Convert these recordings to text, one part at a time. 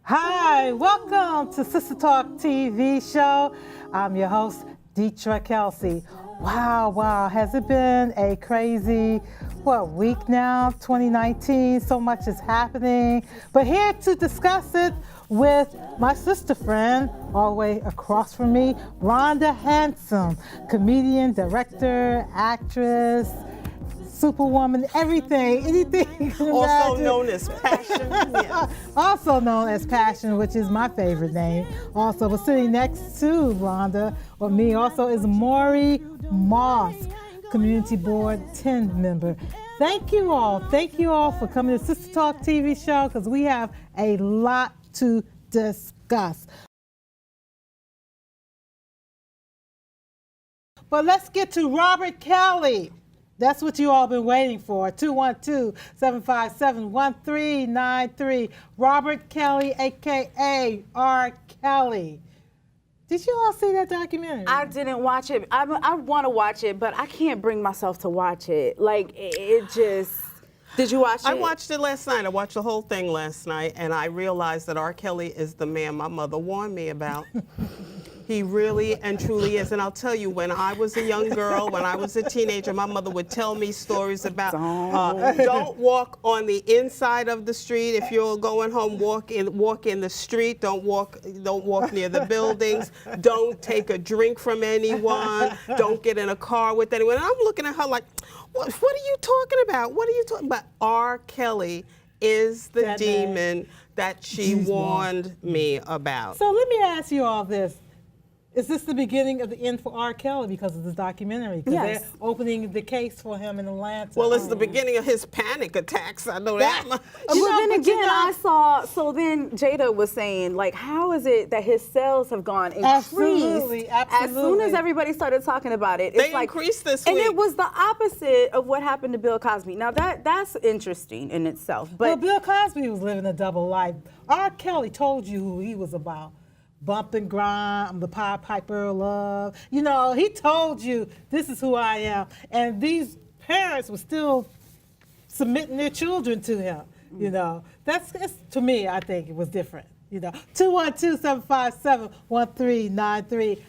Hi, welcome to Sister Talk TV Show. I'm your host, Deetra Kelsey. Wow, has it been a crazy, week now, 2019? So much is happening. But here to discuss it with my sister friend, all the way across from me, Rhonda Handsome, comedian, director, actress, superwoman, anything. Also known as Passion. Yes. Also known as Passion, which is my favorite name. Also, but sitting next to Rhonda, or me also, is Maury Moss, Community Board 10 member. Thank you all for coming to Sister Talk TV Show, because we have a lot to discuss. But let's get to Robert Kelly. That's what you all been waiting for. 212-757-1393. Robert Kelly, a.k.a. R. Kelly. Did you all see that documentary? I didn't watch it. I want to watch it, but I can't bring myself to watch it. Like, it just... Did you watch it? I watched it last night. I watched the whole thing last night, and I realized that R. Kelly is the man my mother warned me about. He really and truly is. And I'll tell you, when I was a young girl, when I was a teenager, my mother would tell me stories about don't walk on the inside of the street. If you're going home, walk in the street. Don't walk near the buildings. Don't take a drink from anyone. Don't get in a car with anyone. And I'm looking at her like, what are you talking about? What are you talking about? R. Kelly is the demon that she warned me about. So let me ask you all this. Is this the beginning of the end for R. Kelly because of this documentary? Because they're opening the case for him in Atlanta. Well, it's the beginning of his panic attacks. I know that much. I saw, so then Jada was saying, like, how is it that his sales have gone increased? Absolutely. As soon as everybody started talking about it. They increased this week. And it was the opposite of what happened to Bill Cosby. Now, that's interesting in itself. But Bill Cosby was living a double life. R. Kelly told you who he was about. Bump and grind, I'm the Pied Piper of love. You know, he told you, this is who I am. And these parents were still submitting their children to him, you know. That's to me, I think it was different, you know. 212-757-1393.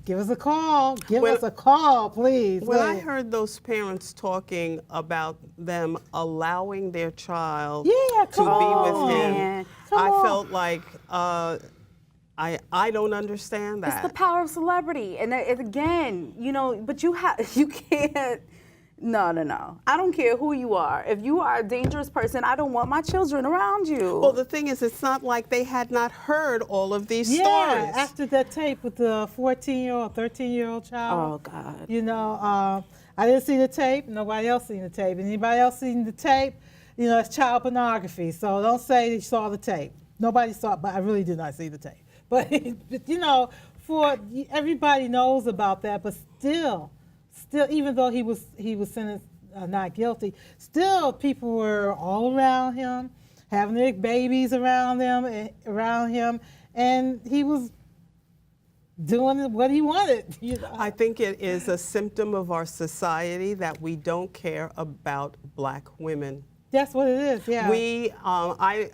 Give us a call. Give us a call, please. When I heard those parents talking about them allowing their child to be with him, I felt like... I don't understand that. It's the power of celebrity. And again, you know, but you can't, no. I don't care who you are. If you are a dangerous person, I don't want my children around you. Well, the thing is, it's not like they had not heard all of these stories. Yeah, after that tape with the 14-year-old, 13-year-old child. Oh, God. You know, I didn't see the tape. Nobody else seen the tape. Anybody else seen the tape? You know, it's child pornography. So don't say you saw the tape. Nobody saw it, but I really did not see the tape. But, you know, everybody knows about that, but still, even though he was sentenced not guilty, still people were all around him, having their babies around him, and he was doing what he wanted. You know? I think it is a symptom of our society that we don't care about black women. That's what it is, yeah. I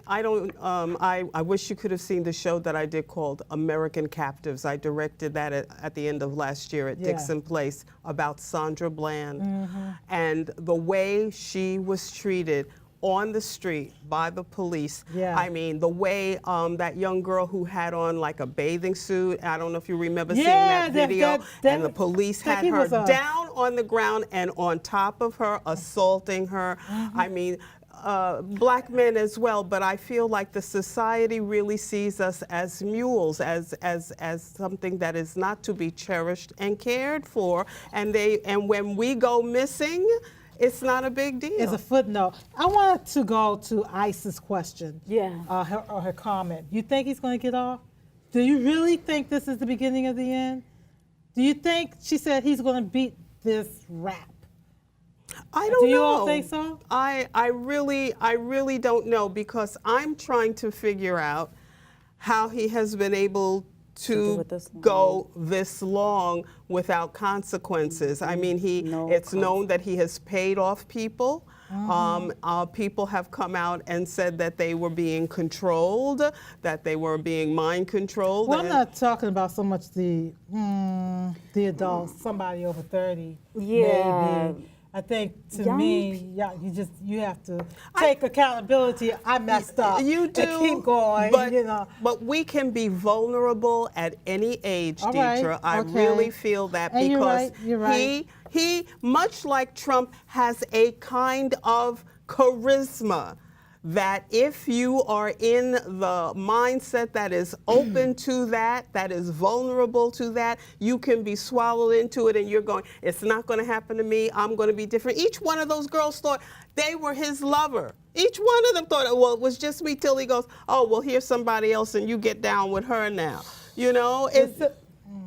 wish you could have seen the show that I did called American Captives. I directed that at the end of last year at Dixon Place about Sandra Bland. And the way she was treated on the street by the police. Yeah. I mean, the way that young girl who had on like a bathing suit, I don't know if you remember seeing that video, and the police had her down on the ground and on top of her, assaulting her. I mean, black men as well, but I feel like the society really sees us as mules, as something that is not to be cherished and cared for. And when we go missing, it's not a big deal. It's a footnote. I wanted to go to Ice's question. Yeah. Her comment. You think he's going to get off? Do you really think this is the beginning of the end? Do you think, she said, he's going to beat this rap? I don't know. Do you all think so? I really don't know, because I'm trying to figure out how he has been able to go this long without consequences. I mean, it's known that he has paid off people. People have come out and said that they were being controlled, that they were being mind controlled. Well, I'm not talking about so much the adults, somebody over 30. Yeah. Maybe. I think to Young me, you have to take accountability. I messed up. You do. And keep going. But we can be vulnerable at any age, All right, Deidre. I okay. really feel that And because you're right. he, much like Trump, has a kind of charisma that if you are in the mindset that is open to that is vulnerable to that, you can be swallowed into it and you're going, it's not going to happen to me, I'm going to be different. Each one of those girls thought they were his lover. Each one of them thought, well, it was just me, till he goes, oh, well, here's somebody else and you get down with her now. You know,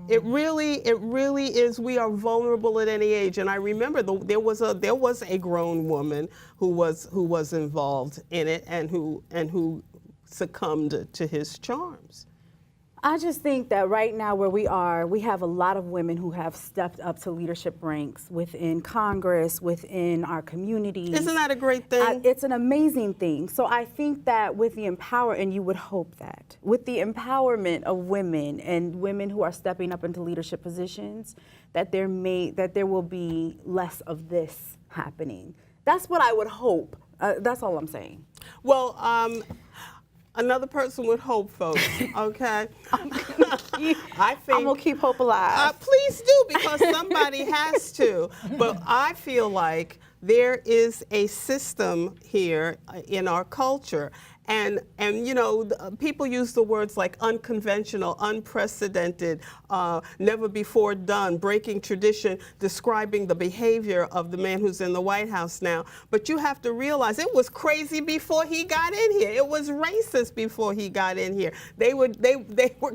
it really is. We are vulnerable at any age, and I remember there was a grown woman who was involved in it and who succumbed to his charms. I just think that right now where we are, we have a lot of women who have stepped up to leadership ranks within Congress, within our communities. Isn't that a great thing? It's an amazing thing. So I think that with the and you would hope that, with the empowerment of women and women who are stepping up into leadership positions, that there will be less of this happening. That's what I would hope. That's all I'm saying. Well, another person would hope, folks, okay? I think I'm going to keep hope alive. Please do, because somebody has to. But I feel like there is a system here in our culture. And you know, people use the words like unconventional, unprecedented, never before done, breaking tradition, describing the behavior of the man who's in the White House now. But you have to realize it was crazy before he got in here. It was racist before he got in here. They were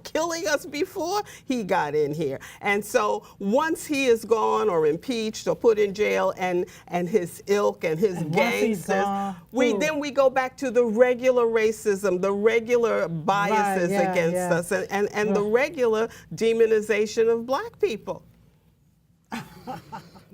killing us before he got in here. And so once he is gone or impeached or put in jail, and his ilk and his gangsters, then we go back to the regular racism, the regular biases against us, and the regular demonization of black people.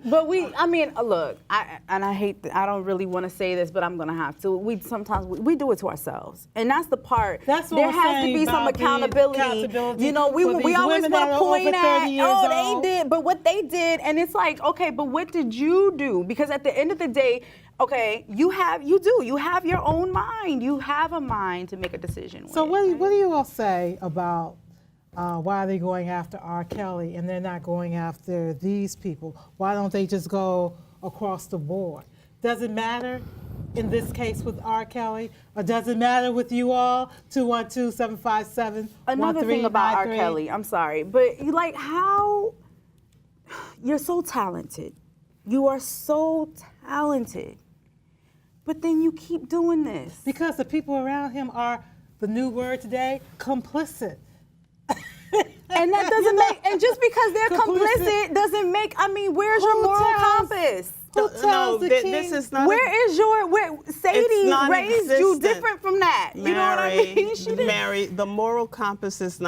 But look, I hate, I don't really want to say this, but I'm going to have to. Sometimes we do it to ourselves. And that's the part. That's what there I'm has saying to be some about the accountability. You know, we always want to point at, oh, they did, but what they did, and it's like, okay, but what did you do? Because at the end of the day, okay, you have your own mind. You have a mind to make a decision. So what do you all say about why are they going after R. Kelly and they're not going after these people? Why don't they just go across the board? Does it matter in this case with R. Kelly, or does it matter with you all? 212-757-1393. Another thing about R. Kelly, I'm sorry, but you're so talented. You are so talented. But then you keep doing this. Because the people around him are, the new word today, complicit. And that doesn't make, and just because they're complicit doesn't make, where's your moral compass? Who tells the king? This is not Sadie raised you different from that. Mary, you know what I mean? Mary, the moral compass does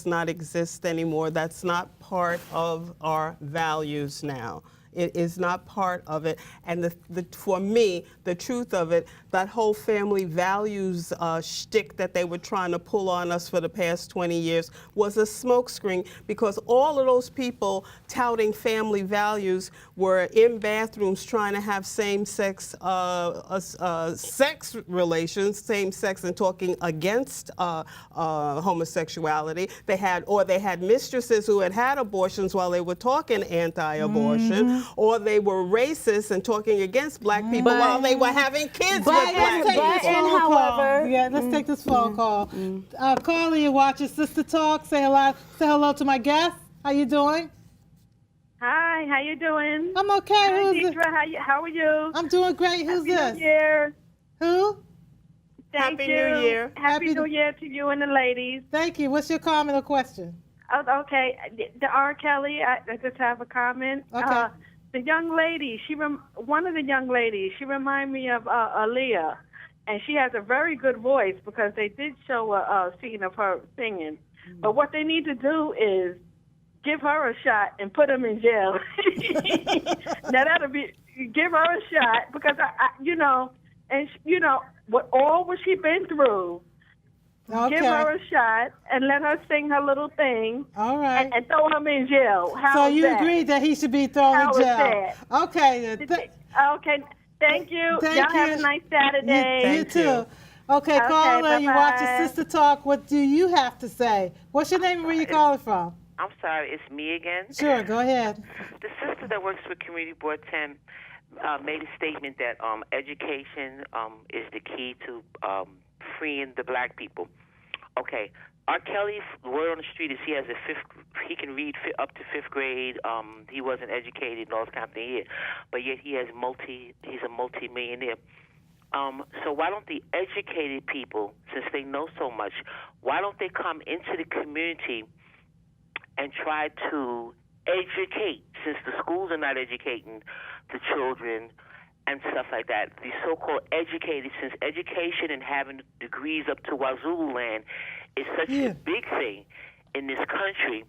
not exist anymore. That's not part of our values now. It is not part of it. And for me, the truth of it, that whole family values shtick that they were trying to pull on us for the past 20 years was a smokescreen, because all of those people touting family values were in bathrooms trying to have same-sex sex relations, same-sex, and talking against homosexuality. They had mistresses who had abortions while they were talking anti-abortion, or they were racist and talking against black people while they were having kids with black people. However, let's take this phone call. Carly, you watching SISTAH TALK. Say hello to my guest. How you doing? Hi, how you doing? I'm okay. Hi, Who's Deidre, how are you? I'm doing great. Who's this? Happy New Year. Who? Thank Happy you. New Year. Happy New Year to you and the ladies. Thank you. What's your comment or question? Oh, okay, the R. Kelly, I just have a comment. Okay. The young lady, one of the young ladies, she reminds me of Aaliyah, and she has a very good voice, because they did show a scene of her singing. But what they need to do is give her a shot and put him in jail. Now give her a shot because what she been through. Okay. Give her a shot and let her sing her little thing. All right. And throw him in jail. So you agreed that he should be thrown How in is jail. that? Okay. Okay. Thank you. Thank Y'all have you. a nice Saturday. You too. Okay, caller, you're watching bye-bye. Sister Talk. What do you have to say? What's your name and where you calling from? I'm sorry, it's me again. Sure, go ahead. The sister that works with Community Board 10 made a statement that education is the key to freeing the black people. Okay, R. Kelly's word on the street is he can read up to 5th grade. He wasn't educated and all this kind of thing, but yet he's a multi-millionaire. So why don't the educated people, since they know so much, why don't they come into the community and try to educate, since the schools are not educating the children and stuff like that, the so-called educated, since education and having degrees up to Wazoo land is such a big thing in this country,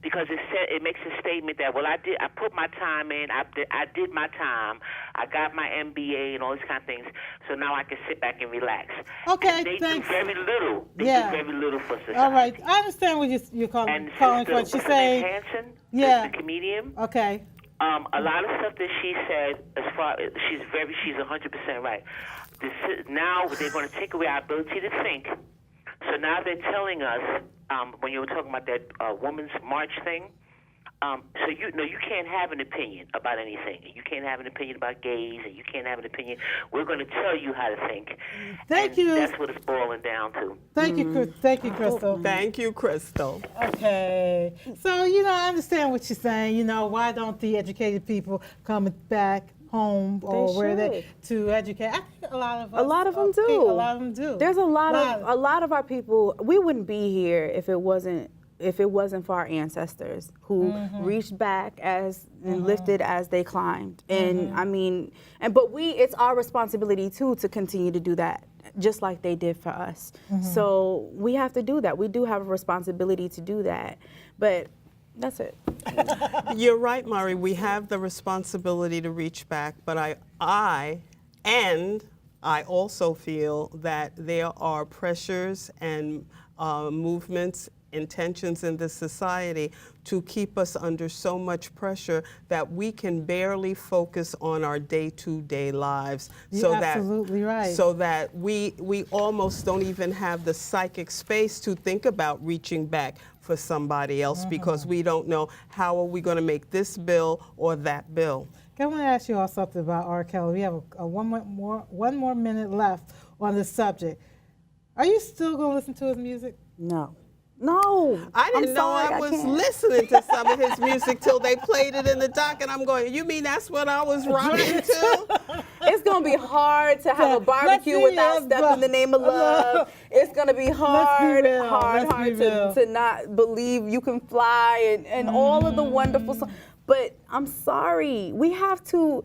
because it makes a statement that, well, I put my time in, I did my time, I got my MBA and all these kind of things, so now I can sit back and relax. Okay, and they thanks. do very little. They do very little for society. All right, I understand what you're calling for. She's saying, Hanson, yeah, the comedian. Okay. A lot of stuff that she said, she's 100% right. Now they're going to take away our ability to think. So now they're telling us, when you were talking about that Women's March thing, so you can't have an opinion about anything. You can't have an opinion about gays, and you can't have an opinion. We're going to tell you how to think. Thank you. That's what it's boiling down to. Thank you, Crystal. Thank you, Crystal. Okay. So, I understand what you're saying. Why don't the educated people come back home or where they to educate? I think a lot of them do. There's a lot of our people. We wouldn't be here if it wasn't for our ancestors who reached back and lifted as they climbed. And but it's our responsibility too to continue to do that, just like they did for us. So we have to do that. We do have a responsibility to do that. But that's it. You're right, Murray. We have the responsibility to reach back, but I also feel that there are pressures and movements, intentions in this society to keep us under so much pressure that we can barely focus on our day-to-day lives. You're absolutely right. So that we almost don't even have the psychic space to think about reaching back for somebody else because we don't know how are we going to make this bill or that bill. I want to ask you all something about R. Kelly. We have one more minute left on this subject. Are you still going to listen to his music? No. I didn't know I was listening to some of his music till they played it in the doc, and I'm going, you mean that's what I was rocking to? It's going to be hard to have a barbecue without Step in the Name of Love. It's going to be hard to not believe you can fly and all of the wonderful songs. But I'm sorry, we have to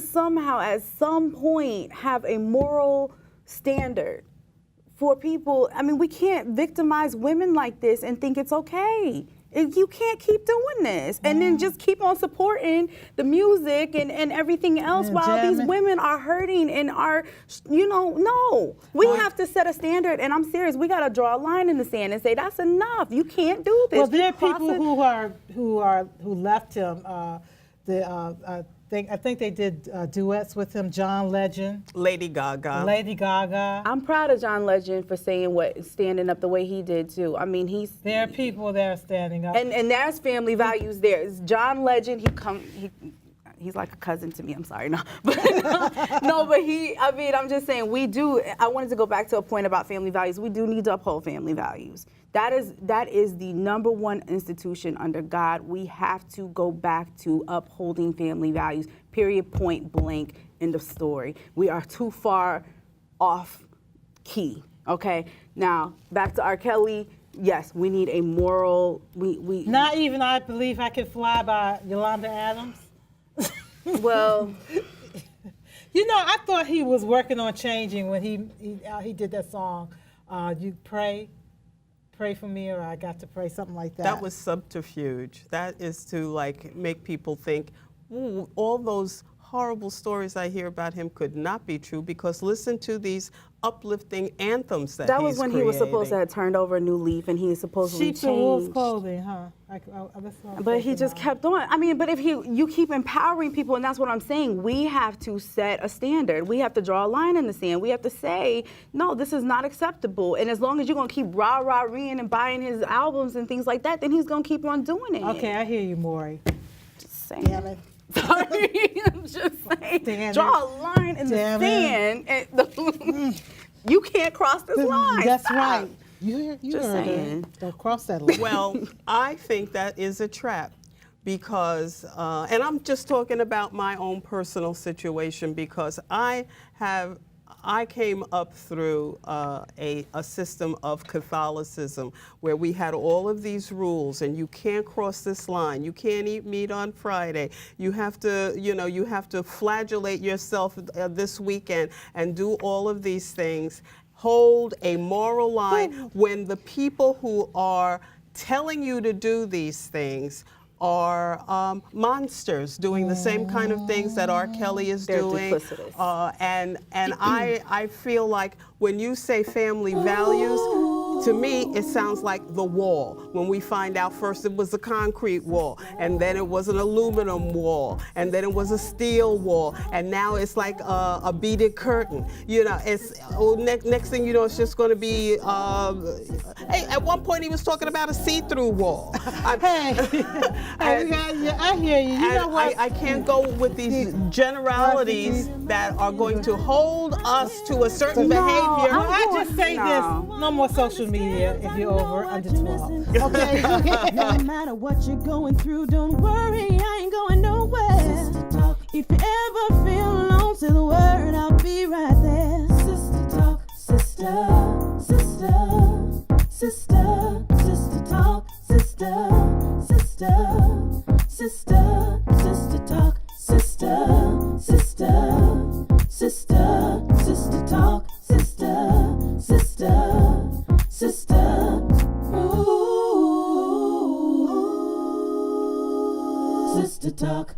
somehow at some point have a moral standard for people. We can't victimize women like this and think it's okay. You can't keep doing this and then just keep on supporting the music and everything else while these women are hurting and are, no. We have to set a standard, and I'm serious. We got to draw a line in the sand and say that's enough. You can't do this. Well, there are people who left him. I think they did duets with him. John Legend, Lady Gaga. I'm proud of John Legend for standing up the way he did too. There are people that are standing up, and there's family values there. It's John Legend. He's like a cousin to me. I'm sorry, but I'm just saying we do. I wanted to go back to a point about family values. We do need to uphold family values. That is the number one institution under God. We have to go back to upholding family values. Period. Point blank. End of story. We are too far off key. Okay. Now back to R. Kelly. Yes, we need a moral. We not even I Believe I Can Fly by Yolanda Adams. Well, I thought he was working on changing when he did that song. You pray for me, or I got to pray, something like that. That was subterfuge. That is to make people think all those horrible stories I hear about him could not be true, because listen to these uplifting anthems that That he's was when he was supposed to creating. have turned over a new leaf, and he supposedly Sheep in wolf's changed. clothing, huh? That's what I'm But he thinking just of. kept on. I mean, but if you keep empowering people, and that's what I'm saying, we have to set a standard. We have to draw a line in the sand. We have to say, no, this is not acceptable. And as long as you're gonna keep rah-rah-reeing and buying his albums and things like that, then he's gonna keep on doing it. Okay, I hear you, Maury. Just saying. Damn it. Sorry, I'm just saying. Damn Draw it. a line in Damn the sand. And you can't cross this line. That's Stop. right. You Just heard saying. her. Don't cross that line. Well, I think that is a trap, because, and I'm just talking about my own personal situation, because I came up through a system of Catholicism where we had all of these rules, and you can't cross this line. You can't eat meat on Friday. You have to, you have to flagellate yourself this weekend and do all of these things. Hold a moral line when the people who are telling you to do these things are monsters doing the same kind of things that R. Kelly is They're doing. duplicitous. And I feel like when you say family values, to me, it sounds like the wall. When we find out first it was a concrete wall, and then it was an aluminum wall, and then it was a steel wall, and now it's like a beaded curtain. It's next thing you know, it's just going to be. Hey, at one point he was talking about a see-through wall. I hear you. You know what? I can't go with these generalities that are going to hold us to a certain behavior. Well, I just say this: no more social media if you're under 12. Okay. No matter what you're going through, don't worry, I ain't going nowhere. If you ever feel alone, say the word, I'll be right there. Sister talk, sister, sister, sister, sister talk, sister, sister, sister, sister talk, sister, sister, sister, sister talk, sister, sister, sister. Ooh, sister talk.